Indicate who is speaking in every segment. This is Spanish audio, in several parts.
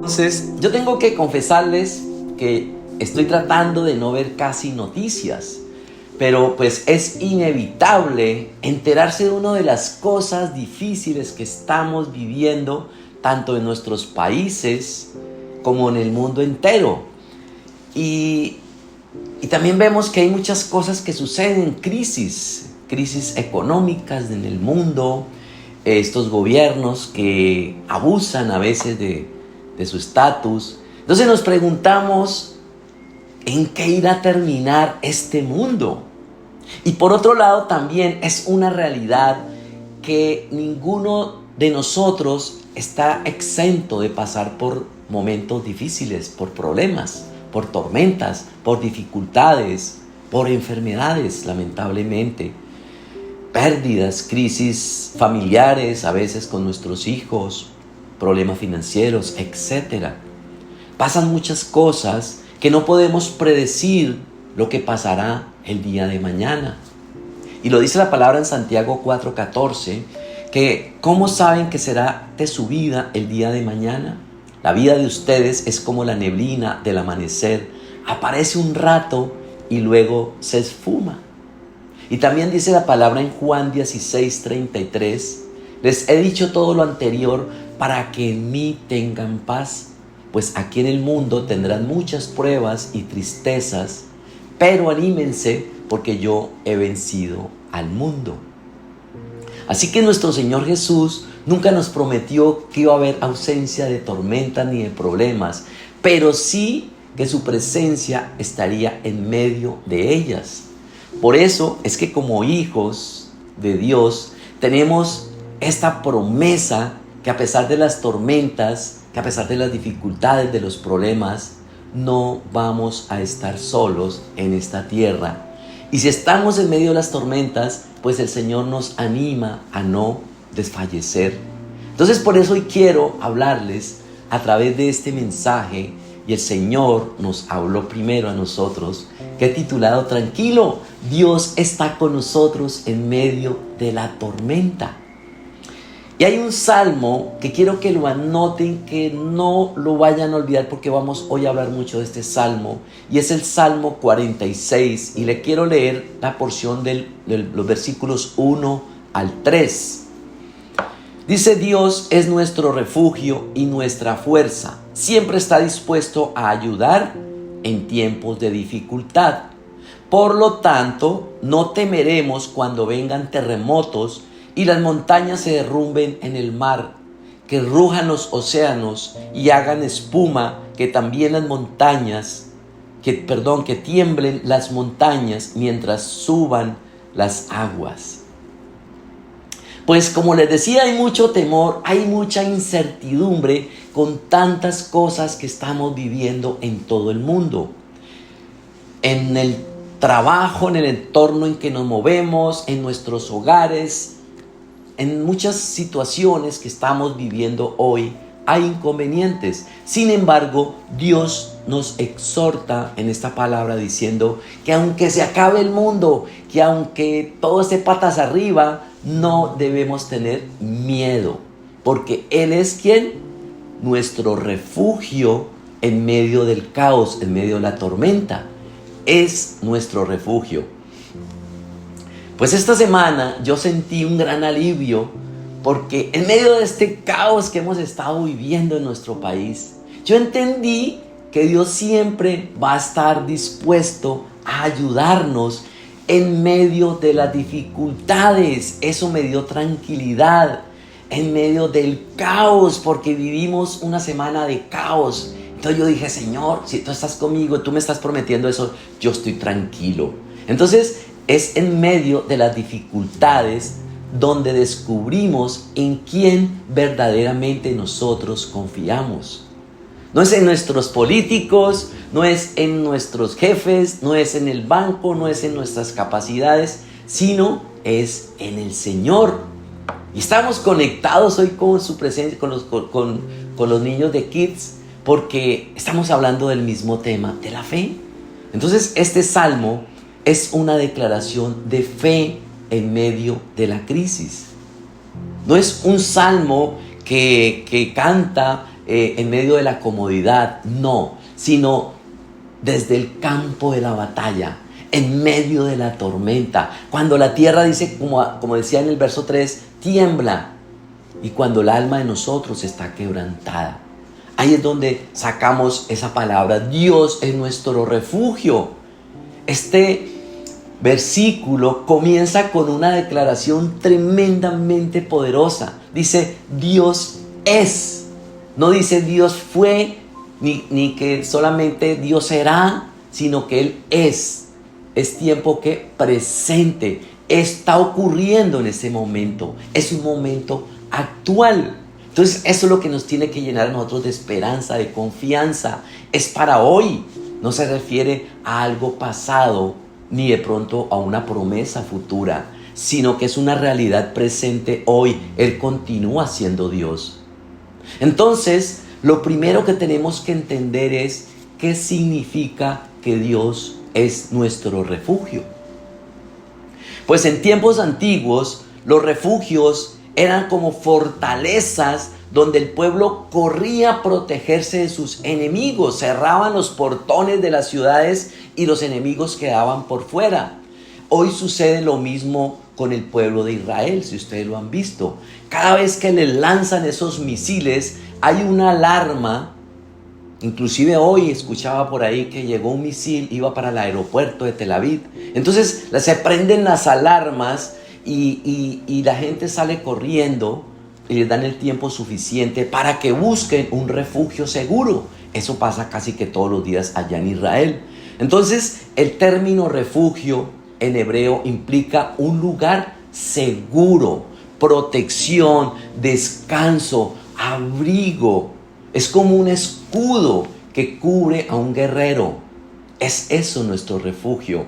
Speaker 1: Entonces, yo tengo que confesarles que estoy tratando de no ver casi noticias, pero pues es inevitable enterarse de una de las cosas difíciles que estamos viviendo, tanto en nuestros países como en el mundo entero. Y también vemos que hay muchas cosas que suceden, crisis económicas en el mundo, estos gobiernos que abusan a veces de su estatus. Entonces nos preguntamos, ¿en qué irá a terminar este mundo? Y por otro lado también es una realidad que ninguno de nosotros está exento de pasar por momentos difíciles, por problemas, por tormentas, por dificultades, por enfermedades, lamentablemente, pérdidas, crisis familiares, a veces con nuestros hijos, problemas financieros, etc. Pasan muchas cosas que no podemos predecir lo que pasará el día de mañana. Y lo dice la palabra en Santiago 4:14, que ¿cómo saben que será de su vida el día de mañana? La vida de ustedes es como la neblina del amanecer. Aparece un rato y luego se esfuma. Y también dice la palabra en Juan 16:33, les he dicho todo lo anterior para que en mí tengan paz, pues aquí en el mundo tendrán muchas pruebas y tristezas, pero anímense porque yo he vencido al mundo. Así que nuestro Señor Jesús nunca nos prometió que iba a haber ausencia de tormentas ni de problemas, pero sí que su presencia estaría en medio de ellas. Por eso es que como hijos de Dios tenemos esta promesa que a pesar de las tormentas, que a pesar de las dificultades, de los problemas, no vamos a estar solos en esta tierra. Y si estamos en medio de las tormentas, pues el Señor nos anima a no desfallecer. Entonces por eso hoy quiero hablarles a través de este mensaje, y el Señor nos habló primero a nosotros, que he titulado Tranquilo, Dios está con nosotros en medio de la tormenta. Y hay un salmo que quiero que lo anoten, que no lo vayan a olvidar, porque vamos hoy a hablar mucho de este salmo, y es el Salmo 46, y le quiero leer la porción de los versículos 1 al 3. Dice: Dios es nuestro refugio y nuestra fuerza, siempre está dispuesto a ayudar en tiempos de dificultad. Por lo tanto, no temeremos cuando vengan terremotos y las montañas se derrumben en el mar, que rujan los océanos y hagan espuma, que también las montañas, que tiemblen las montañas mientras suban las aguas. Pues como les decía, hay mucho temor, hay mucha incertidumbre con tantas cosas que estamos viviendo en todo el mundo. En el trabajo, en el entorno en que nos movemos, en nuestros hogares, en muchas situaciones que estamos viviendo hoy, hay inconvenientes. Sin embargo, Dios nos exhorta en esta palabra diciendo que aunque se acabe el mundo, que aunque todo esté patas arriba, no debemos tener miedo, porque Él es quien, nuestro refugio en medio del caos, en medio de la tormenta. Es nuestro refugio. Pues esta semana yo sentí un gran alivio, porque en medio de este caos que hemos estado viviendo en nuestro país, yo entendí que Dios siempre va a estar dispuesto a ayudarnos en medio de las dificultades. Eso me dio tranquilidad en medio del caos, porque vivimos una semana de caos. Entonces yo dije: Señor, si tú estás conmigo, tú me estás prometiendo eso, yo estoy tranquilo. Entonces es en medio de las dificultades donde descubrimos en quién verdaderamente nosotros confiamos. No es en nuestros políticos, no es en nuestros jefes, no es en el banco, no es en nuestras capacidades, sino es en el Señor. Y estamos conectados hoy con su presencia, con los niños de Kids, porque estamos hablando del mismo tema, de la fe. Entonces este salmo es una declaración de fe en medio de la crisis. No es un salmo que canta en medio de la comodidad, no, sino desde el campo de la batalla, en medio de la tormenta, cuando la tierra dice, como decía en el verso 3, tiembla, y cuando el alma de nosotros está quebrantada. Ahí es donde sacamos esa palabra, Dios es nuestro refugio. Este versículo comienza con una declaración tremendamente poderosa. Dice, Dios es. No dice Dios fue, ni que solamente Dios será, sino que Él es. Es tiempo que presente, está ocurriendo en ese momento. Es un momento actual. Entonces eso es lo que nos tiene que llenar a nosotros de esperanza, de confianza. Es para hoy. No se refiere a algo pasado, ni de pronto a una promesa futura, sino que es una realidad presente hoy. Él continúa siendo Dios. Entonces, lo primero que tenemos que entender es qué significa que Dios es nuestro refugio. Pues en tiempos antiguos, los refugios eran como fortalezas donde el pueblo corría a protegerse de sus enemigos. Cerraban los portones de las ciudades y los enemigos quedaban por fuera. Hoy sucede lo mismo con el pueblo de Israel, si ustedes lo han visto. Cada vez que le lanzan esos misiles, hay una alarma. Inclusive hoy escuchaba por ahí que llegó un misil, iba para el aeropuerto de Tel Aviv. Entonces se prenden las alarmas y la gente sale corriendo y les dan el tiempo suficiente para que busquen un refugio seguro. Eso pasa casi que todos los días allá en Israel. Entonces el término refugio en hebreo implica un lugar seguro, protección, descanso, abrigo. Es como un escudo que cubre a un guerrero. Es eso nuestro refugio.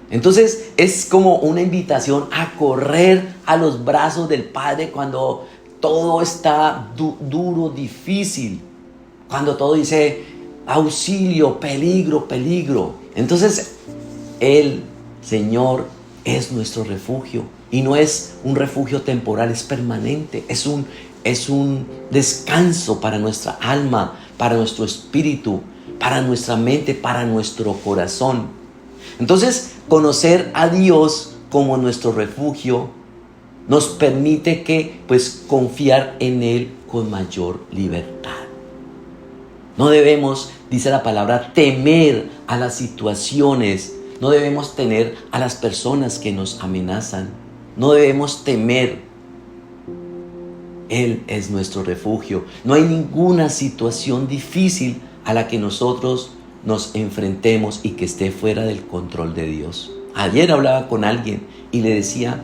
Speaker 1: Entonces es como una invitación a correr a los brazos del Padre cuando todo está duro, difícil. Cuando todo dice auxilio, peligro, peligro. Entonces el Señor es nuestro refugio. Y no es un refugio temporal, es permanente. Es un descanso para nuestra alma, para nuestro espíritu, para nuestra mente, para nuestro corazón. Entonces, conocer a Dios como nuestro refugio nos permite confiar en Él con mayor libertad. No debemos, dice la palabra, temer a las situaciones. No debemos temer a las personas que nos amenazan. No debemos temer. Él es nuestro refugio. No hay ninguna situación difícil a la que nosotros nos enfrentemos y que esté fuera del control de Dios. Ayer hablaba con alguien y le decía,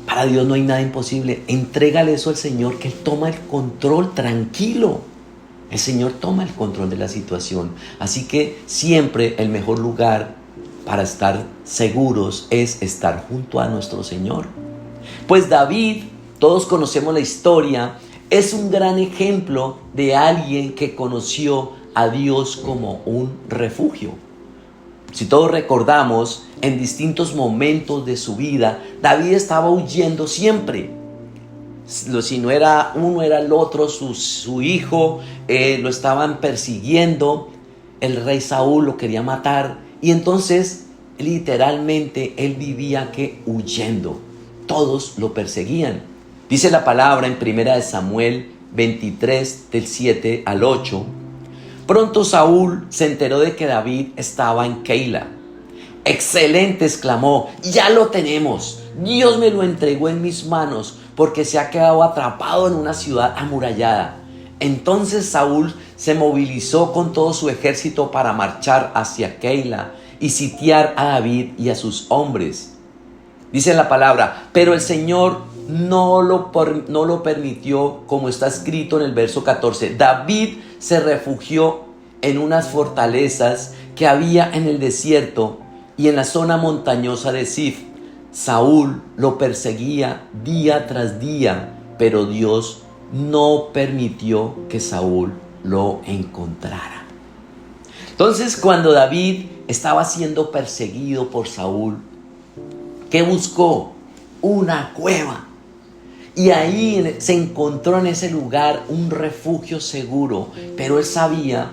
Speaker 1: para Dios no hay nada imposible. Entrégale eso al Señor, que Él toma el control, tranquilo. El Señor toma el control de la situación. Así que siempre el mejor lugar para estar seguros es estar junto a nuestro Señor. Pues David, todos conocemos la historia, es un gran ejemplo de alguien que conoció a Dios como un refugio. Si todos recordamos, en distintos momentos de su vida, David estaba huyendo siempre. Si no era uno, era el otro, su hijo, lo estaban persiguiendo. El rey Saúl lo quería matar. Y entonces, literalmente, él vivía huyendo. Todos lo perseguían. Dice la palabra en 1 Samuel 23, del 7 al 8. Pronto Saúl se enteró de que David estaba en Keila. ¡Excelente!, exclamó. ¡Ya lo tenemos! Dios me lo entregó en mis manos porque se ha quedado atrapado en una ciudad amurallada. Entonces Saúl se movilizó con todo su ejército para marchar hacia Keila y sitiar a David y a sus hombres. Dice la palabra, pero el Señor no lo permitió, como está escrito en el verso 14. David se refugió en unas fortalezas que había en el desierto y en la zona montañosa de Zif. Saúl lo perseguía día tras día, pero Dios no permitió que Saúl lo encontrara. Entonces, cuando David estaba siendo perseguido por Saúl, ¿qué buscó? Una cueva. Y ahí se encontró en ese lugar un refugio seguro, pero él sabía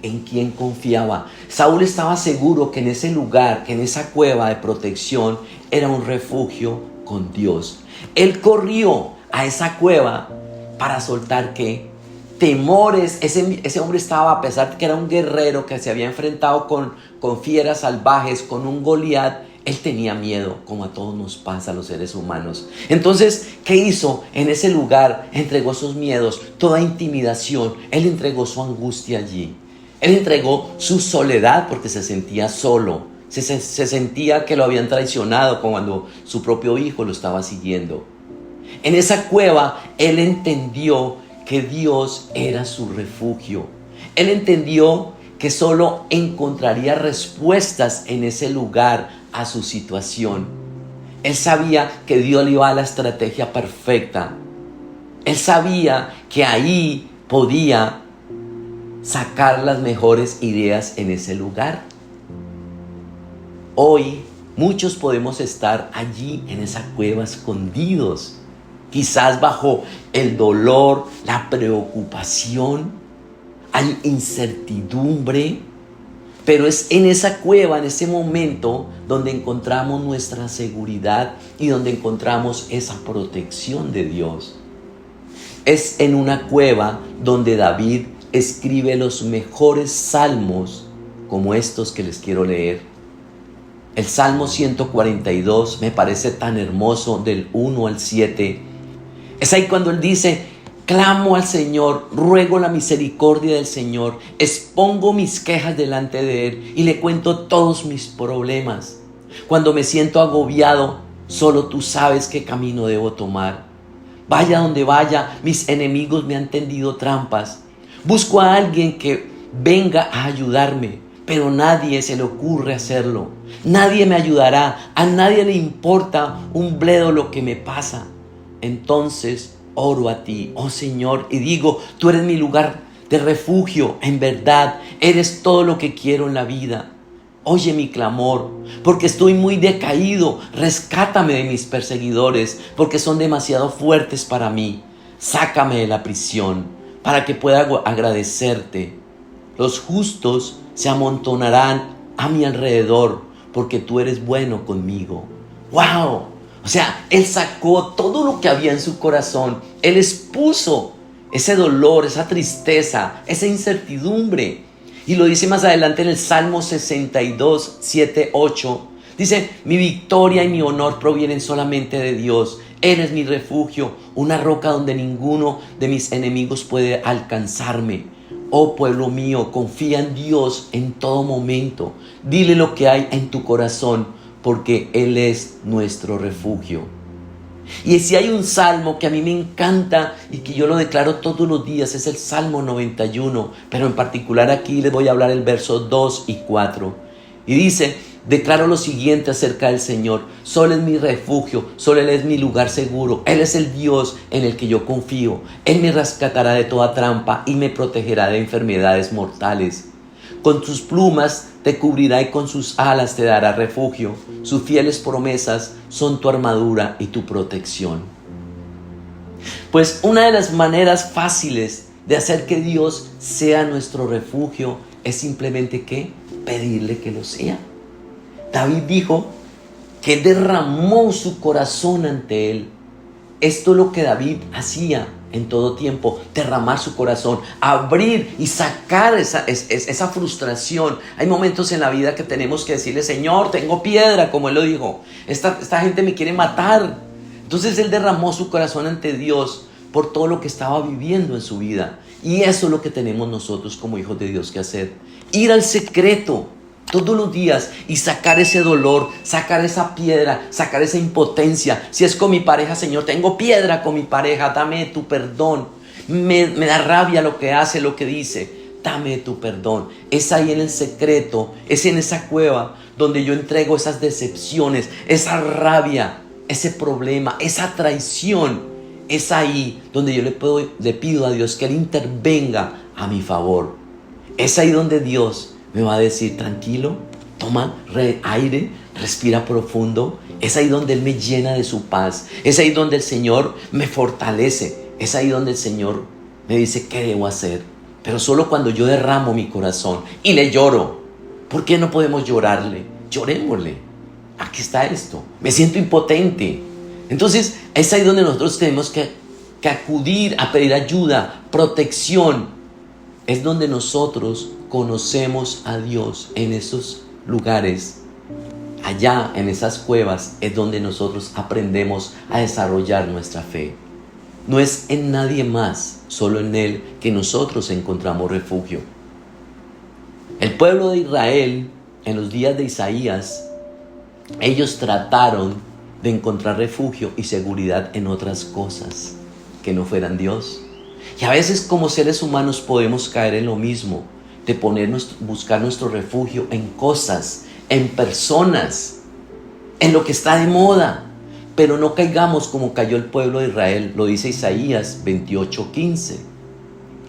Speaker 1: en quién confiaba. Saúl estaba seguro que en ese lugar, que en esa cueva de protección, era un refugio con Dios. Él corrió a esa cueva para soltar ¿qué? Temores. Ese hombre estaba, a pesar de que era un guerrero que se había enfrentado con fieras salvajes, con un Goliat, él tenía miedo, como a todos nos pasa a los seres humanos. Entonces, ¿qué hizo? En ese lugar entregó sus miedos, toda intimidación. Él entregó su angustia allí. Él entregó su soledad porque se sentía solo. Se sentía que lo habían traicionado cuando su propio hijo lo estaba siguiendo. En esa cueva, él entendió que Dios era su refugio. Él entendió que solo encontraría respuestas en ese lugar a su situación. Él sabía que Dios le iba a dar la estrategia perfecta. Él sabía que ahí podía sacar las mejores ideas en ese lugar. Hoy muchos podemos estar allí en esa cueva escondidos, quizás bajo el dolor, la preocupación, hay incertidumbre, pero es en esa cueva, en ese momento, donde encontramos nuestra seguridad y donde encontramos esa protección de Dios. Es en una cueva donde David escribe los mejores salmos como estos que les quiero leer. El Salmo 142 me parece tan hermoso, del 1 al 7. Es ahí cuando él dice: clamo al Señor, ruego la misericordia del Señor, expongo mis quejas delante de Él y le cuento todos mis problemas. Cuando me siento agobiado, solo tú sabes qué camino debo tomar. Vaya donde vaya, mis enemigos me han tendido trampas. Busco a alguien que venga a ayudarme, pero nadie se le ocurre hacerlo. Nadie me ayudará, a nadie le importa un bledo lo que me pasa. Entonces oro a ti, oh Señor, y digo: tú eres mi lugar de refugio, en verdad, eres todo lo que quiero en la vida. Oye mi clamor, porque estoy muy decaído. Rescátame de mis perseguidores, porque son demasiado fuertes para mí. Sácame de la prisión, para que pueda agradecerte. Los justos se amontonarán a mi alrededor, porque tú eres bueno conmigo. ¡Wow! O sea, él sacó todo lo que había en su corazón. Él expuso ese dolor, esa tristeza, esa incertidumbre. Y lo dice más adelante en el Salmo 62, 7, 8. Dice: mi victoria y mi honor provienen solamente de Dios. Eres mi refugio, una roca donde ninguno de mis enemigos puede alcanzarme. Oh pueblo mío, confía en Dios en todo momento. Dile lo que hay en tu corazón, porque Él es nuestro refugio. Y si hay un salmo que a mí me encanta y que yo lo declaro todos los días, es el Salmo 91, pero en particular aquí les voy a hablar el verso 2 y 4. Y dice: declaro lo siguiente acerca del Señor: solo es mi refugio, solo Él es mi lugar seguro. Él es el Dios en el que yo confío. Él me rescatará de toda trampa y me protegerá de enfermedades mortales. Con sus plumas te cubrirá y con sus alas te dará refugio. Sus fieles promesas son tu armadura y tu protección. Pues una de las maneras fáciles de hacer que Dios sea nuestro refugio es simplemente ¿qué? Pedirle que lo sea. David dijo que él derramó su corazón ante Él. Esto es lo que David hacía en todo tiempo: derramar su corazón, abrir y sacar esa frustración. Hay momentos en la vida que tenemos que decirle: Señor, tengo piedra, como él lo dijo. Esta gente me quiere matar. Entonces él derramó su corazón ante Dios por todo lo que estaba viviendo en su vida. Y eso es lo que tenemos nosotros como hijos de Dios que hacer: ir al secreto todos los días y sacar ese dolor, sacar esa piedra, sacar esa impotencia. Si es con mi pareja: Señor, tengo piedra con mi pareja, dame tu perdón. Me da rabia lo que hace, lo que dice, dame tu perdón. Es ahí en el secreto, es en esa cueva donde yo entrego esas decepciones, esa rabia, ese problema, esa traición. Es ahí donde yo le pido a Dios que Él intervenga a mi favor. Es ahí donde Dios me va a decir: tranquilo, toma aire, respira profundo. Es ahí donde Él me llena de su paz. Es ahí donde el Señor me fortalece. Es ahí donde el Señor me dice qué debo hacer. Pero solo cuando yo derramo mi corazón y le lloro. ¿Por qué no podemos llorarle? Llorémosle. Aquí está esto. Me siento impotente. Entonces es ahí donde nosotros tenemos que acudir a pedir ayuda, protección. Es donde nosotros conocemos a Dios en esos lugares. Allá en esas cuevas es donde nosotros aprendemos a desarrollar nuestra fe. No es en nadie más, solo en Él, que nosotros encontramos refugio. El pueblo de Israel, en los días de Isaías, ellos trataron de encontrar refugio y seguridad en otras cosas que no fueran Dios. Y a veces como seres humanos podemos caer en lo mismo, de buscar nuestro refugio en cosas, en personas, en lo que está de moda. Pero no caigamos como cayó el pueblo de Israel, lo dice Isaías 28:15.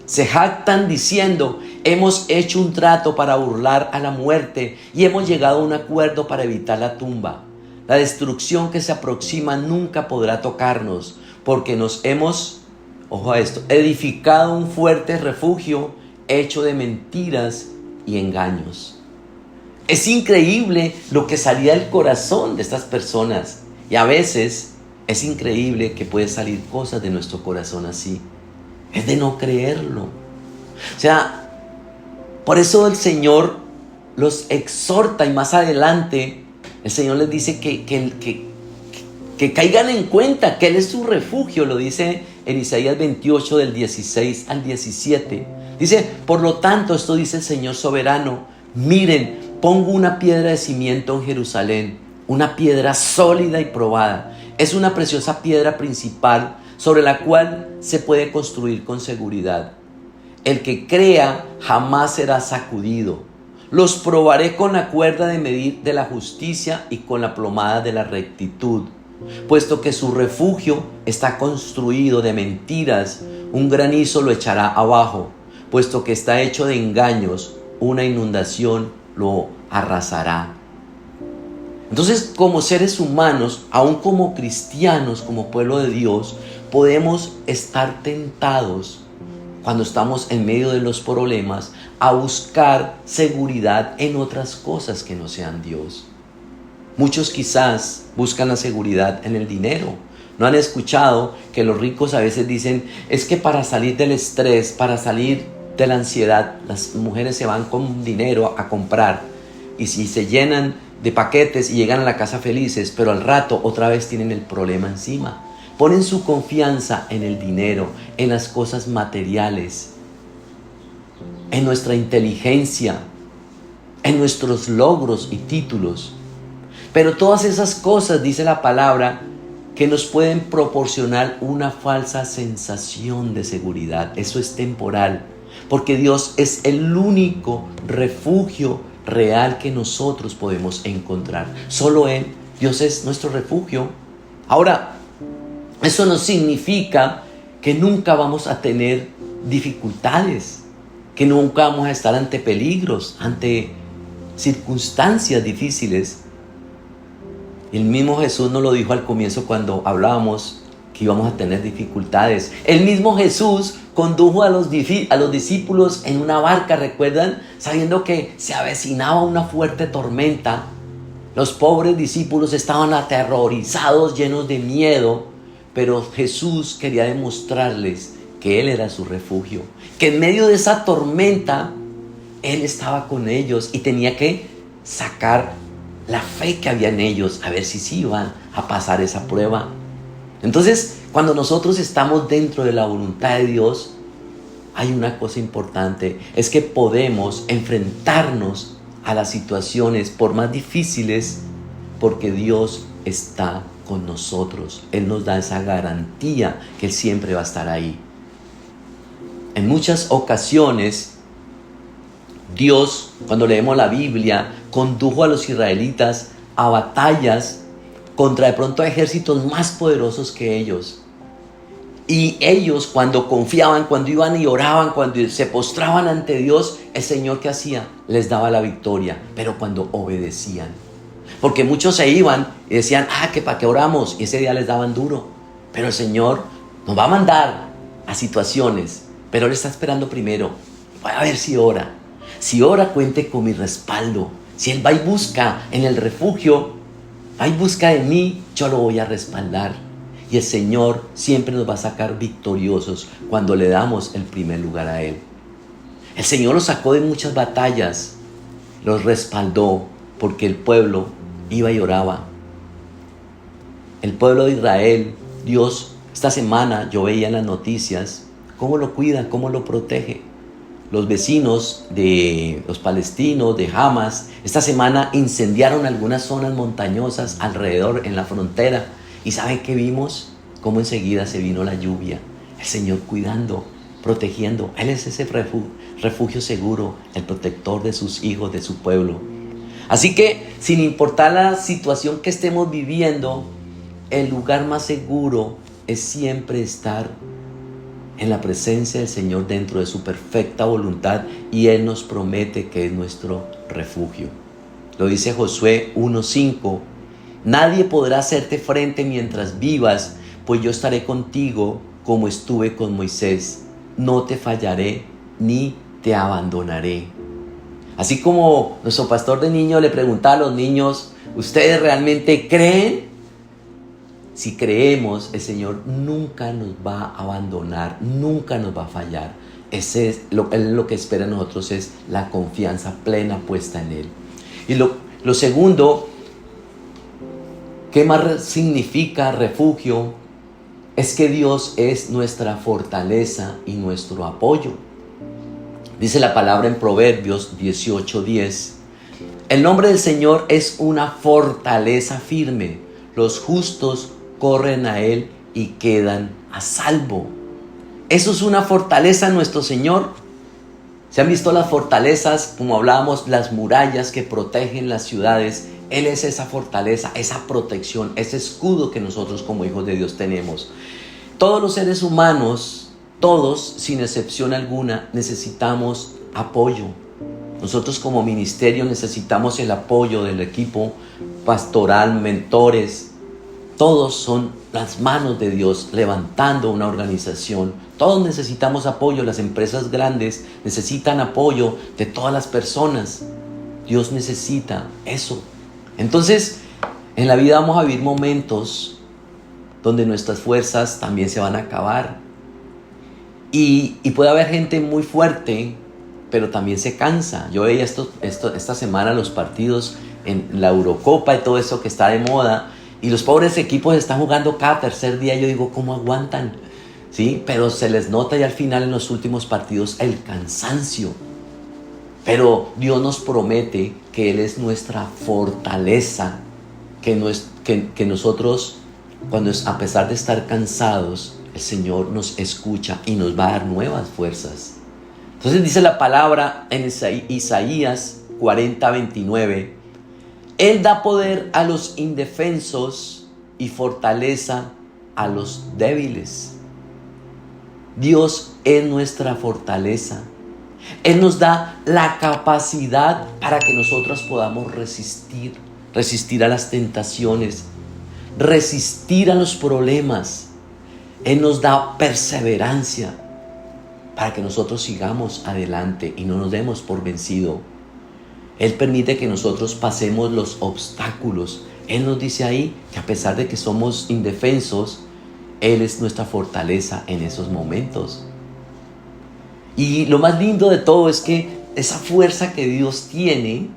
Speaker 1: Se jactan diciendo: hemos hecho un trato para burlar a la muerte y hemos llegado a un acuerdo para evitar la tumba. La destrucción que se aproxima nunca podrá tocarnos, porque nos hemos, ojo a esto, edificado un fuerte refugio hecho de mentiras y engaños. Es increíble lo que salía del corazón de estas personas. Y a veces es increíble que puede salir cosas de nuestro corazón así. Es de no creerlo. O sea, por eso el Señor los exhorta, y más adelante el Señor les dice que caigan en cuenta que Él es su refugio. Lo dice en Isaías 28 del 16 al 17. Dice: por lo tanto, esto dice el Señor soberano: miren, pongo una piedra de cimiento en Jerusalén, una piedra sólida y probada. Es una preciosa piedra principal sobre la cual se puede construir con seguridad. El que crea jamás será sacudido. Los probaré con la cuerda de medir de la justicia y con la plomada de la rectitud. Puesto que su refugio está construido de mentiras, un granizo lo echará abajo. Puesto que está hecho de engaños, una inundación lo arrasará. Entonces, como seres humanos, aún como cristianos, como pueblo de Dios, podemos estar tentados cuando estamos en medio de los problemas a buscar seguridad en otras cosas que no sean Dios. Muchos quizás buscan la seguridad en el dinero. ¿No han escuchado que los ricos a veces dicen: es que para salir del estrés, para salir de la ansiedad, las mujeres se van con dinero a comprar, y si se llenan de paquetes y llegan a la casa felices, pero al rato otra vez tienen el problema encima? Ponen su confianza en el dinero, en las cosas materiales, en nuestra inteligencia, en nuestros logros y títulos. Pero todas esas cosas, dice la palabra, que nos pueden proporcionar una falsa sensación de seguridad. Eso es temporal, porque Dios es el único refugio real que nosotros podemos encontrar. Solo Él. Dios es nuestro refugio. Ahora, eso no significa que nunca vamos a tener dificultades, que nunca vamos a estar ante peligros, ante circunstancias difíciles. El mismo Jesús nos lo dijo al comienzo cuando hablábamos que íbamos a tener dificultades. El mismo Jesús condujo a los discípulos en una barca, ¿recuerdan? Sabiendo que se avecinaba una fuerte tormenta. Los pobres discípulos estaban aterrorizados, llenos de miedo, pero Jesús quería demostrarles que Él era su refugio, que en medio de esa tormenta Él estaba con ellos y tenía que sacar la fe que había en ellos, a ver si sí iban a pasar esa prueba. Entonces, cuando nosotros estamos dentro de la voluntad de Dios, hay una cosa importante, es que podemos enfrentarnos a las situaciones por más difíciles, porque Dios está con nosotros. Él nos da esa garantía que Él siempre va a estar ahí. En muchas ocasiones, Dios, cuando leemos la Biblia, condujo a los israelitas a batallas contra de pronto ejércitos más poderosos que ellos. Y ellos, cuando confiaban, cuando iban y oraban, cuando se postraban ante Dios, el Señor, ¿qué hacía? Les daba la victoria, pero cuando obedecían. Porque muchos se iban y decían, que para qué oramos, y ese día les daban duro. Pero el Señor nos va a mandar a situaciones, pero Él está esperando primero. Voy a ver si ora. Si ora, cuente con mi respaldo. Si Él va y busca en el refugio, va y busca de mí, yo lo voy a respaldar. Y el Señor siempre nos va a sacar victoriosos cuando le damos el primer lugar a Él. El Señor los sacó de muchas batallas, los respaldó porque el pueblo iba y oraba. El pueblo de Israel, Dios, esta semana yo veía en las noticias cómo lo cuida, cómo lo protege. Los vecinos de los palestinos, de Hamas, esta semana incendiaron algunas zonas montañosas alrededor en la frontera. ¿Y saben qué vimos? Cómo enseguida se vino la lluvia. El Señor cuidando, protegiendo. Él es ese refugio seguro, el protector de sus hijos, de su pueblo. Así que, sin importar la situación que estemos viviendo, el lugar más seguro es siempre estar en la presencia del Señor dentro de su perfecta voluntad, y Él nos promete que es nuestro refugio. Lo dice Josué 1:5. Nadie podrá hacerte frente mientras vivas, pues yo estaré contigo como estuve con Moisés. No te fallaré ni te abandonaré. Así como nuestro pastor de niños le preguntaba a los niños, ¿ustedes realmente creen? Si creemos, el Señor nunca nos va a abandonar, nunca nos va a fallar. Lo que espera de nosotros es la confianza plena puesta en Él. Y lo segundo, ¿qué más significa refugio? Es que Dios es nuestra fortaleza y nuestro apoyo. Dice la palabra en Proverbios 18:10. El nombre del Señor es una fortaleza firme. Los justos corren a Él y quedan a salvo. Eso es una fortaleza en nuestro Señor. ¿Se han visto las fortalezas, como hablábamos, las murallas que protegen las ciudades? Él es esa fortaleza, esa protección, ese escudo que nosotros como hijos de Dios tenemos. Todos los seres humanos, todos, sin excepción alguna, necesitamos apoyo. Nosotros como ministerio necesitamos el apoyo del equipo pastoral, mentores. Todos son las manos de Dios levantando una organización. Todos necesitamos apoyo. Las empresas grandes necesitan apoyo de todas las personas. Dios necesita eso. Entonces, en la vida vamos a vivir momentos donde nuestras fuerzas también se van a acabar. Y puede haber gente muy fuerte, pero también se cansa. Yo veía esta semana los partidos en la Eurocopa y todo eso que está de moda. Y los pobres equipos están jugando cada tercer día. Yo digo, ¿cómo aguantan? ¿Sí? Pero se les nota ya al final en los últimos partidos el cansancio. Pero Dios nos promete que Él es nuestra fortaleza. Que nosotros, a pesar de estar cansados, el Señor nos escucha y nos va a dar nuevas fuerzas. Entonces dice la palabra en Isaías 40:29. Él da poder a los indefensos y fortaleza a los débiles. Dios es nuestra fortaleza. Él nos da la capacidad para que nosotros podamos resistir a las tentaciones, resistir a los problemas. Él nos da perseverancia para que nosotros sigamos adelante y no nos demos por vencido. Él permite que nosotros pasemos los obstáculos. Él nos dice ahí que a pesar de que somos indefensos, Él es nuestra fortaleza en esos momentos. Y lo más lindo de todo es que esa fuerza que Dios tiene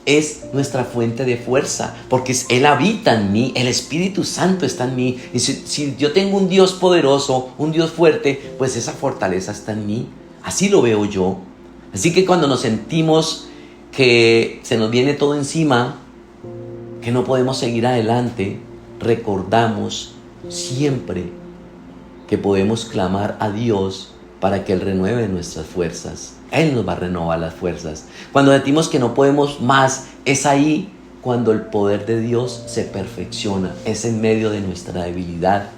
Speaker 1: es nuestra fuente de fuerza, porque Él habita en mí, el Espíritu Santo está en mí. Y si yo tengo un Dios poderoso, un Dios fuerte, pues esa fortaleza está en mí. Así lo veo yo. Así que cuando nos sentimos que se nos viene todo encima, que no podemos seguir adelante, recordamos siempre que podemos clamar a Dios para que Él renueve nuestras fuerzas. Él nos va a renovar las fuerzas. Cuando sentimos que no podemos más, es ahí cuando el poder de Dios se perfecciona. Es en medio de nuestra debilidad.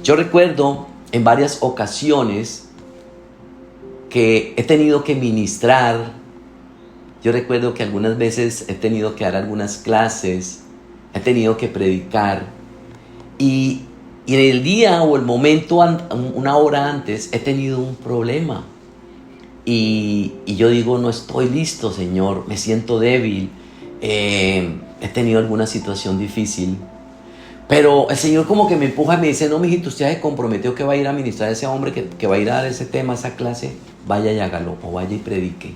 Speaker 1: Yo recuerdo en varias ocasiones que he tenido que ministrar, Yo recuerdo que algunas veces he tenido que dar algunas clases, he tenido que predicar y en el día o el momento, una hora antes, he tenido un problema. Y yo digo, no estoy listo, Señor, me siento débil, he tenido alguna situación difícil. Pero el Señor como que me empuja y me dice, no, mijito, usted se comprometió que va a ir a ministrar a ese hombre, que va a ir a dar ese tema, esa clase, vaya y hágalo, o vaya y predique.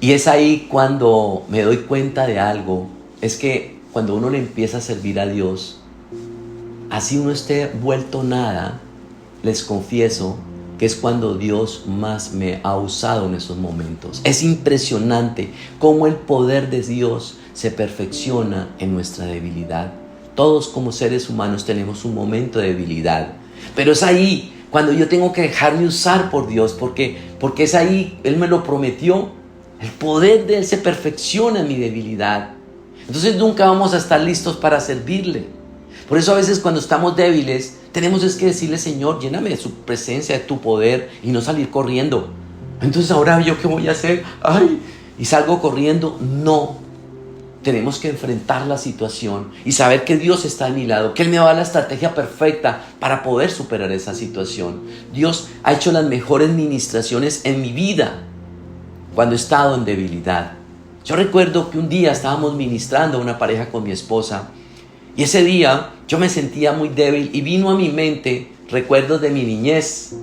Speaker 1: Y es ahí cuando me doy cuenta de algo, es que cuando uno le empieza a servir a Dios, así uno esté vuelto nada, les confieso que es cuando Dios más me ha usado en esos momentos. Es impresionante cómo el poder de Dios se perfecciona en nuestra debilidad. Todos como seres humanos tenemos un momento de debilidad, pero es ahí cuando yo tengo que dejarme usar por Dios, porque es ahí, Él me lo prometió, el poder de Él se perfecciona en mi debilidad. Entonces nunca vamos a estar listos para servirle. Por eso a veces cuando estamos débiles, tenemos es que decirle, Señor, lléname de su presencia, de tu poder, y no salir corriendo. Entonces ahora yo qué voy a hacer, y salgo corriendo. No, tenemos que enfrentar la situación y saber que Dios está a mi lado, que Él me va a dar la estrategia perfecta para poder superar esa situación. Dios ha hecho las mejores ministraciones en mi vida cuando he estado en debilidad. Yo recuerdo que un día estábamos ministrando a una pareja con mi esposa, y ese día yo me sentía muy débil y vino a mi mente recuerdos de mi niñez.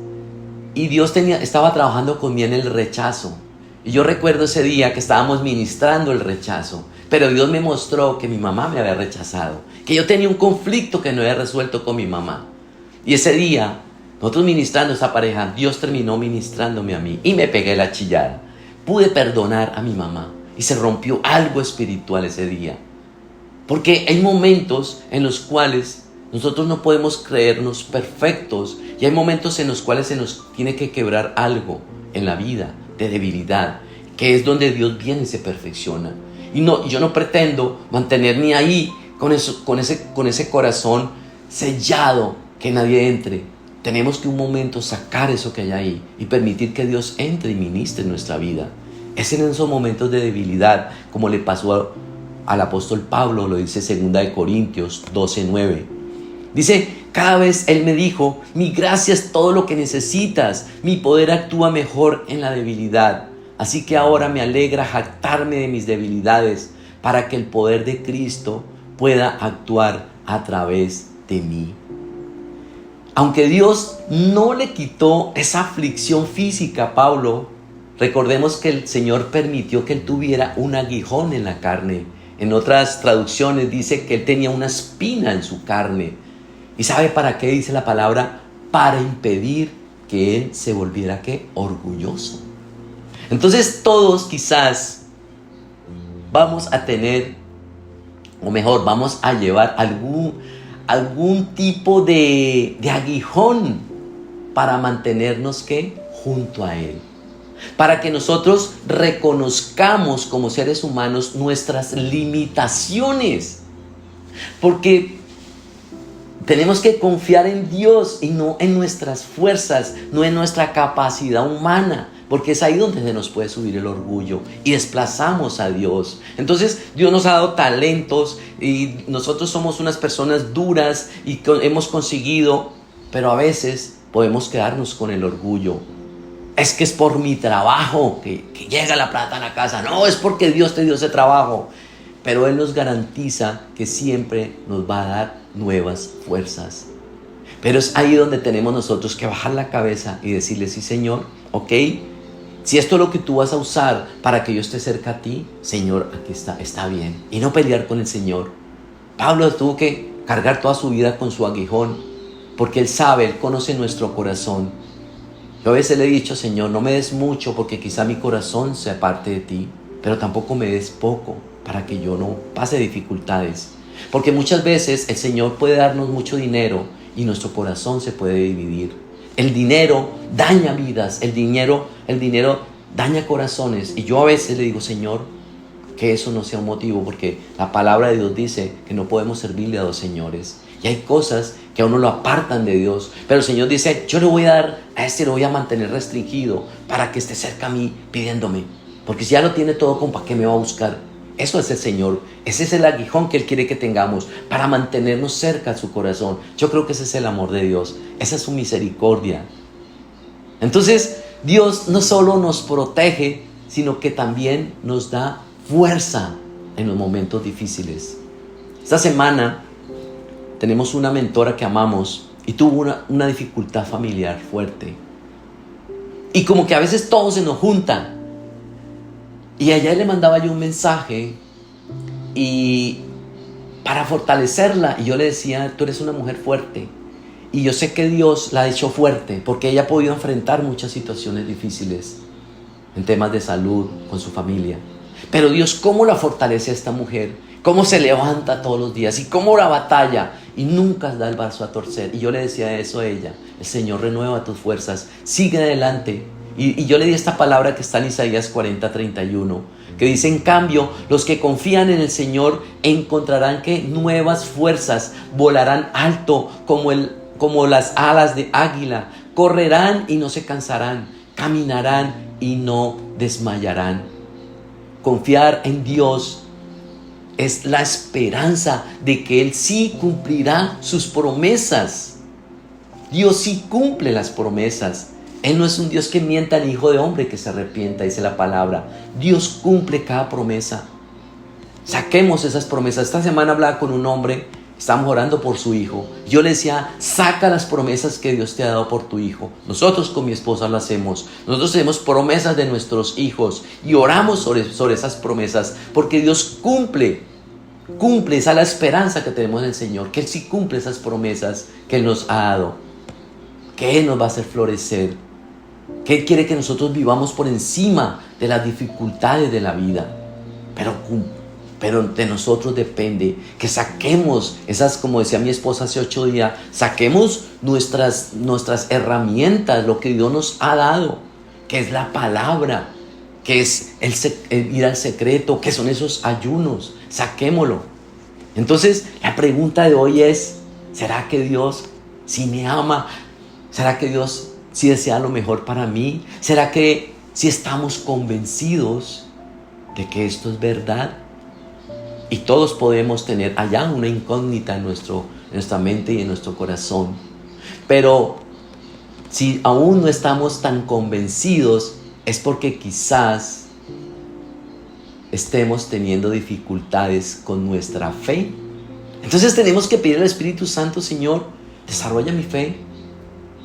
Speaker 1: Y Dios estaba trabajando conmigo en el rechazo. Y yo recuerdo ese día que estábamos ministrando el rechazo. Pero Dios me mostró que mi mamá me había rechazado. Que yo tenía un conflicto que no había resuelto con mi mamá. Y ese día, nosotros ministrando a esa pareja, Dios terminó ministrándome a mí. Y me pegué la chillada. Pude perdonar a mi mamá. Y se rompió algo espiritual ese día. Porque hay momentos en los cuales nosotros no podemos creernos perfectos y hay momentos en los cuales se nos tiene que quebrar algo en la vida de debilidad, que es donde Dios viene y se perfecciona. Y yo no pretendo mantenerme ahí con ese corazón sellado, que nadie entre. Tenemos que un momento sacar eso que hay ahí y permitir que Dios entre y ministre en nuestra vida. Es en esos momentos de debilidad, como le pasó al apóstol Pablo, lo dice 2 Corintios 12:9. Dice, cada vez Él me dijo, mi gracia es todo lo que necesitas, mi poder actúa mejor en la debilidad. Así que ahora me alegra jactarme de mis debilidades, para que el poder de Cristo pueda actuar a través de mí. Aunque Dios no le quitó esa aflicción física a Pablo, recordemos que el Señor permitió que él tuviera un aguijón en la carne. En otras traducciones dice que él tenía una espina en su carne. ¿Y sabe para qué dice la palabra? Para impedir que él se volviera, ¿qué? Orgulloso. Entonces todos quizás vamos a tener, o mejor, vamos a llevar algún tipo de aguijón para mantenernos, ¿qué? Junto a Él. Para que nosotros reconozcamos como seres humanos nuestras limitaciones. Porque tenemos que confiar en Dios y no en nuestras fuerzas, no en nuestra capacidad humana. Porque es ahí donde se nos puede subir el orgullo y desplazamos a Dios. Entonces Dios nos ha dado talentos y nosotros somos unas personas duras y hemos conseguido, pero a veces podemos quedarnos con el orgullo. Es que es por mi trabajo que llega la plata a la casa. No, es porque Dios te dio ese trabajo. Pero Él nos garantiza que siempre nos va a dar nuevas fuerzas. Pero es ahí donde tenemos nosotros que bajar la cabeza y decirle, sí, Señor, ok, si esto es lo que tú vas a usar para que yo esté cerca a ti, Señor, aquí está bien. Y no pelear con el Señor. Pablo tuvo que cargar toda su vida con su aguijón, porque Él sabe, Él conoce nuestro corazón. Yo a veces le he dicho, Señor, no me des mucho porque quizá mi corazón se aparte de ti, pero tampoco me des poco para que yo no pase dificultades. Porque muchas veces el Señor puede darnos mucho dinero y nuestro corazón se puede dividir. El dinero daña vidas, el dinero daña corazones. Y yo a veces le digo, Señor, que eso no sea un motivo, porque la palabra de Dios dice que no podemos servirle a dos señores. Y hay cosas que a uno lo apartan de Dios. Pero el Señor dice, yo le voy a dar a este, lo voy a mantener restringido para que esté cerca a mí pidiéndome. Porque si ya lo tiene todo, ¿para qué me va a buscar? Eso es el Señor. Ese es el aguijón que Él quiere que tengamos para mantenernos cerca a su corazón. Yo creo que ese es el amor de Dios. Esa es su misericordia. Entonces, Dios no solo nos protege, sino que también nos da fuerza en los momentos difíciles. Esta semana tenemos una mentora que amamos y tuvo una dificultad familiar fuerte. Y como que a veces todo se nos junta. Y a ella le mandaba yo un mensaje y para fortalecerla, y yo le decía, tú eres una mujer fuerte. Y yo sé que Dios la ha hecho fuerte porque ella ha podido enfrentar muchas situaciones difíciles en temas de salud, con su familia. Pero Dios, ¿cómo la fortalece a esta mujer? ¿Cómo se levanta todos los días? ¿Y cómo la batalla? Y nunca da el brazo a torcer. Y yo le decía eso a ella, el Señor renueva tus fuerzas, sigue adelante. Y yo le di esta palabra que está en Isaías 40:31, que dice, en cambio, los que confían en el Señor encontrarán que nuevas fuerzas, volarán alto como las alas de águila, correrán y no se cansarán, caminarán y no desmayarán. Confiar en Dios es la esperanza de que Él sí cumplirá sus promesas. Dios sí cumple las promesas. Él no es un Dios que mienta ni hijo de hombre que se arrepienta, dice la palabra. Dios cumple cada promesa. Saquemos esas promesas. Esta semana hablaba con un hombre, estábamos orando por su hijo. Yo le decía, saca las promesas que Dios te ha dado por tu hijo. Nosotros con mi esposa lo hacemos. Nosotros tenemos promesas de nuestros hijos y oramos sobre esas promesas porque Dios cumple. Esa es la esperanza que tenemos en el Señor, que Él sí cumple esas promesas que Él nos ha dado, que Él nos va a hacer florecer, que Él quiere que nosotros vivamos por encima de las dificultades de la vida. Pero de nosotros depende que saquemos esas, como decía mi esposa hace 8 días, saquemos nuestras herramientas, lo que Dios nos ha dado, que es la palabra, que es el ir al secreto, que son esos ayunos. Saquémoslo. Entonces, la pregunta de hoy es, ¿será que Dios sí me ama? ¿Será que Dios sí desea lo mejor para mí? ¿Será que sí estamos convencidos de que esto es verdad? Y todos podemos tener allá una incógnita en nuestra mente y en nuestro corazón. Pero si aún no estamos tan convencidos, es porque quizás estemos teniendo dificultades con nuestra fe. Entonces tenemos que pedir al Espíritu Santo, Señor, desarrolla mi fe,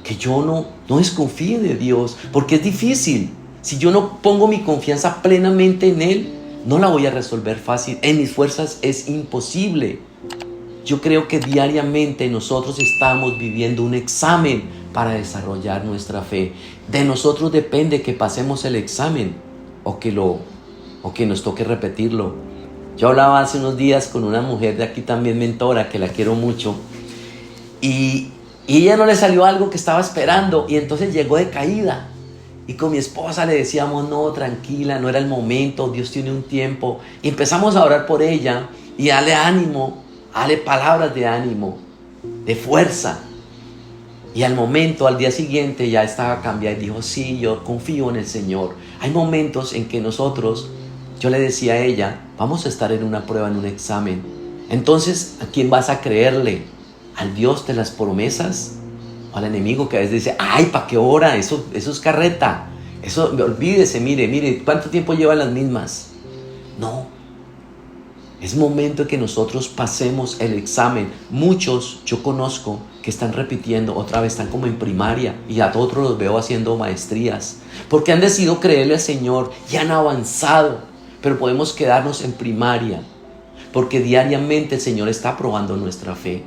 Speaker 1: que yo no desconfíe de Dios, porque es difícil. Si yo no pongo mi confianza plenamente en Él, no la voy a resolver fácil. En mis fuerzas es imposible. Yo creo que diariamente nosotros estamos viviendo un examen para desarrollar nuestra fe. De nosotros depende que pasemos el examen o que nos toque repetirlo. Yo hablaba hace unos días con una mujer de aquí también, mentora, que la quiero mucho, y ella no le salió algo que estaba esperando y entonces llegó de caída. Y con mi esposa le decíamos, no, tranquila, no era el momento, Dios tiene un tiempo. Y empezamos a orar por ella y darle ánimo, darle palabras de ánimo, de fuerza. Y al día siguiente ya estaba cambiada y dijo, sí, yo confío en el Señor. Hay momentos en que yo le decía a ella, vamos a estar en una prueba, en un examen. Entonces, ¿a quién vas a creerle? ¿Al Dios de las promesas? ¿O al enemigo que a veces dice, ay, ¿para qué ora? Eso es carreta. Eso, olvídese, mire, ¿cuánto tiempo llevan las mismas? No. Es momento de que nosotros pasemos el examen. Muchos, yo conozco, que están repitiendo, otra vez están como en primaria, y a otros los veo haciendo maestrías, porque han decidido creerle al Señor y han avanzado, pero podemos quedarnos en primaria, porque diariamente el Señor está probando nuestra fe.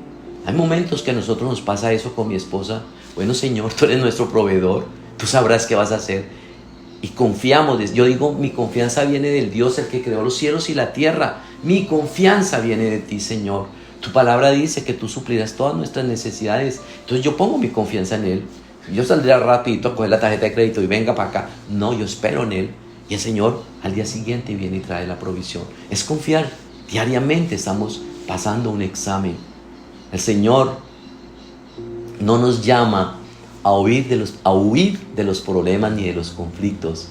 Speaker 1: Hay momentos que a nosotros nos pasa eso con mi esposa. Bueno, Señor, tú eres nuestro proveedor, tú sabrás qué vas a hacer. Y confiamos, yo digo, mi confianza viene del Dios, el que creó los cielos y la tierra. Mi confianza viene de ti, Señor. Tu palabra dice que tú suplirás todas nuestras necesidades. Entonces yo pongo mi confianza en Él. Yo saldría rapidito a coger la tarjeta de crédito y venga para acá. No, yo espero en Él. Y el Señor al día siguiente viene y trae la provisión. Es confiar. Diariamente estamos pasando un examen. El Señor no nos llama a huir de los problemas ni de los conflictos.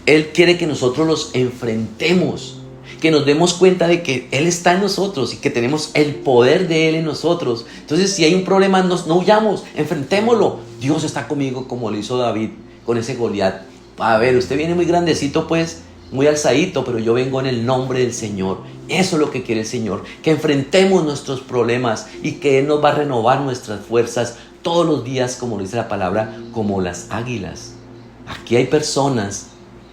Speaker 1: Él quiere que nosotros los enfrentemos, que nos demos cuenta de que Él está en nosotros y que tenemos el poder de Él en nosotros. Entonces, si hay un problema, no huyamos, enfrentémoslo. Dios está conmigo, como lo hizo David con ese Goliat. A ver, usted viene muy grandecito, pues, muy alzadito, pero yo vengo en el nombre del Señor. Eso es lo que quiere el Señor, que enfrentemos nuestros problemas y que Él nos va a renovar nuestras fuerzas todos los días, como lo dice la palabra, como las águilas. Aquí hay personas,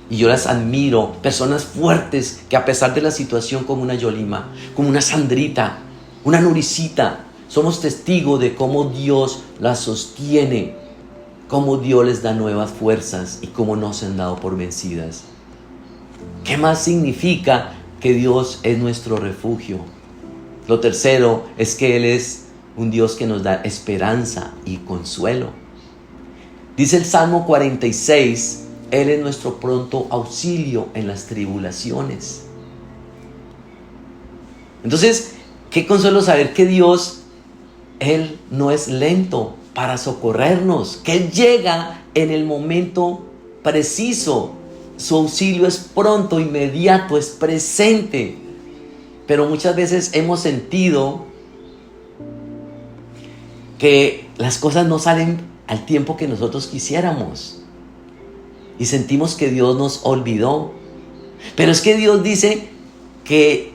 Speaker 1: y yo las admiro, personas fuertes que a pesar de la situación, como una Yolima, como una Sandrita, una Nuricita, somos testigos de cómo Dios las sostiene, cómo Dios les da nuevas fuerzas y cómo no se han dado por vencidas. ¿Qué más significa que Dios es nuestro refugio? Lo tercero es que Él es un Dios que nos da esperanza y consuelo. Dice el Salmo 46, Él es nuestro pronto auxilio en las tribulaciones. Entonces, qué consuelo saber que Dios, Él no es lento para socorrernos, que Él llega en el momento preciso. Su auxilio es pronto, inmediato, es presente. Pero muchas veces hemos sentido que las cosas no salen al tiempo que nosotros quisiéramos. Y sentimos que Dios nos olvidó. Pero es que Dios dice que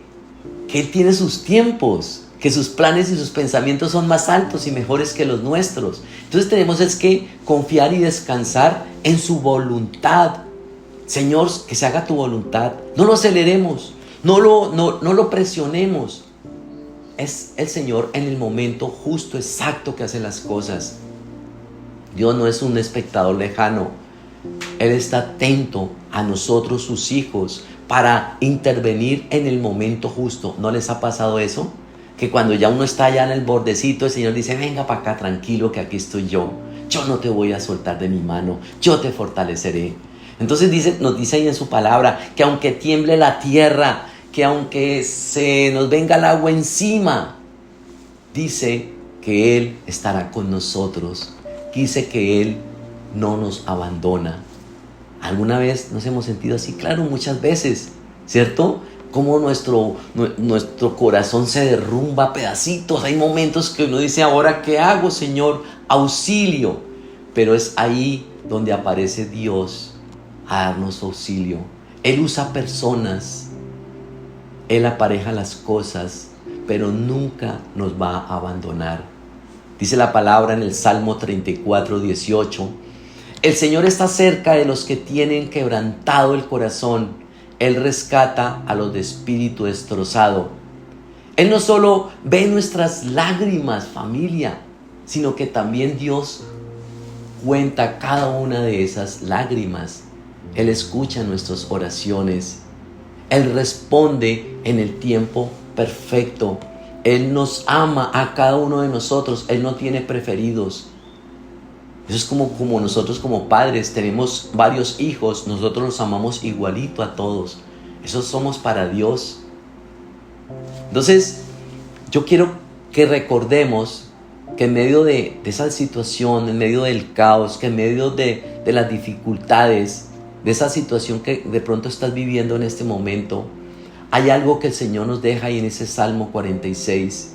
Speaker 1: Él tiene sus tiempos, que sus planes y sus pensamientos son más altos y mejores que los nuestros. Entonces tenemos es que confiar y descansar en su voluntad. Señor, que se haga tu voluntad. No lo aceleremos, no lo presionemos. Es el Señor en el momento justo, exacto, que hace las cosas. Dios no es un espectador lejano. Él está atento a nosotros, sus hijos, para intervenir en el momento justo. ¿No les ha pasado eso? Que cuando ya uno está allá en el bordecito, el Señor dice, venga para acá, tranquilo, que aquí estoy yo. Yo no te voy a soltar de mi mano, yo te fortaleceré. Entonces nos dice ahí en su palabra que aunque tiemble la tierra, que aunque se nos venga el agua encima, dice que Él estará con nosotros. Dice que Él no nos abandona. ¿Alguna vez nos hemos sentido así? Claro, muchas veces, ¿cierto? Como nuestro corazón se derrumba a pedacitos. Hay momentos que uno dice, ¿ahora qué hago, Señor? Auxilio. Pero es ahí donde aparece Dios a darnos auxilio. Él usa personas, Él apareja las cosas, pero nunca nos va a abandonar. Dice la palabra en el Salmo 34, 18, el Señor está cerca de los que tienen quebrantado el corazón. Él rescata a los de espíritu destrozado. Él no solo ve nuestras lágrimas, familia, sino que también Dios cuenta cada una de esas lágrimas. Él escucha nuestras oraciones. Él responde en el tiempo perfecto. Él nos ama a cada uno de nosotros. Él no tiene preferidos. Eso es como nosotros como padres tenemos varios hijos. Nosotros los amamos igualito a todos. Eso somos para Dios. Entonces, yo quiero que recordemos que en medio de esa situación, en medio del caos, que en medio de las dificultades, de esa situación que de pronto estás viviendo en este momento, hay algo que el Señor nos deja ahí en ese Salmo 46,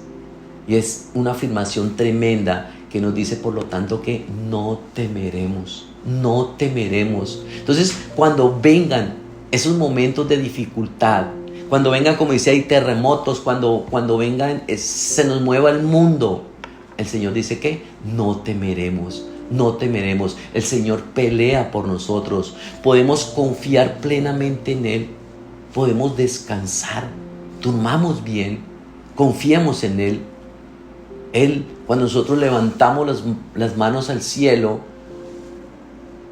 Speaker 1: y es una afirmación tremenda que nos dice, por lo tanto, que no temeremos, no temeremos. Entonces, cuando vengan esos momentos de dificultad, cuando vengan, como dice ahí, terremotos, cuando vengan, se nos mueva el mundo, el Señor dice que no temeremos. No temeremos. El Señor pelea por nosotros. Podemos confiar plenamente en Él. Podemos descansar. Durmamos bien. Confiemos en Él. Él, cuando nosotros levantamos las manos al cielo,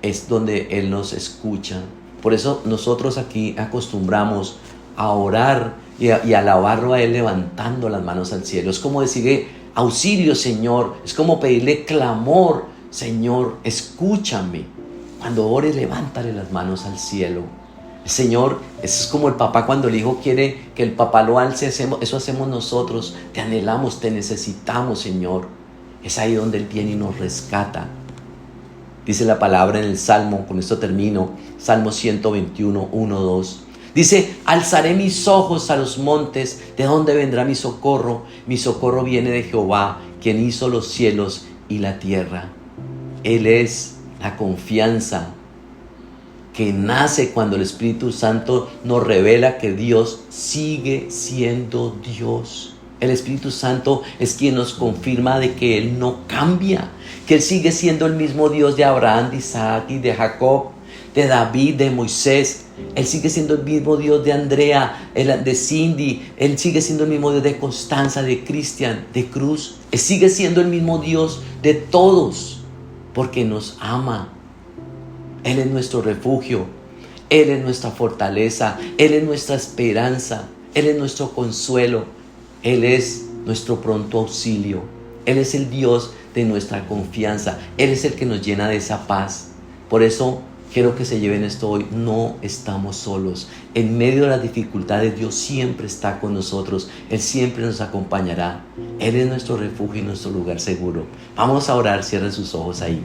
Speaker 1: es donde Él nos escucha. Por eso nosotros aquí acostumbramos a orar y alabarlo a Él levantando las manos al cielo. Es como decirle, auxilio, Señor. Es como pedirle clamor. Señor, escúchame. Cuando ores, levántale las manos al cielo. El Señor, eso es como el papá cuando el hijo quiere que el papá lo alce. Eso hacemos nosotros. Te anhelamos, te necesitamos, Señor. Es ahí donde Él viene y nos rescata. Dice la palabra en el Salmo, con esto termino, Salmo 121, 1, 2. Dice, alzaré mis ojos a los montes, ¿de dónde vendrá mi socorro? Mi socorro viene de Jehová, quien hizo los cielos y la tierra. Él es la confianza que nace cuando el Espíritu Santo nos revela que Dios sigue siendo Dios. El Espíritu Santo es quien nos confirma de que Él no cambia, que Él sigue siendo el mismo Dios de Abraham, de Isaac y de Jacob, de David, de Moisés. Él sigue siendo el mismo Dios de Andrea, de Cindy. Él sigue siendo el mismo Dios de Constanza, de Cristian, de Cruz. Él sigue siendo el mismo Dios de todos, porque nos ama. Él es nuestro refugio, Él es nuestra fortaleza, Él es nuestra esperanza, Él es nuestro consuelo, Él es nuestro pronto auxilio, Él es el Dios de nuestra confianza, Él es el que nos llena de esa paz. Por eso quiero que se lleven esto hoy, no estamos solos. En medio de las dificultades Dios siempre está con nosotros, Él siempre nos acompañará. Él es nuestro refugio y nuestro lugar seguro. Vamos a orar, cierren sus ojos ahí.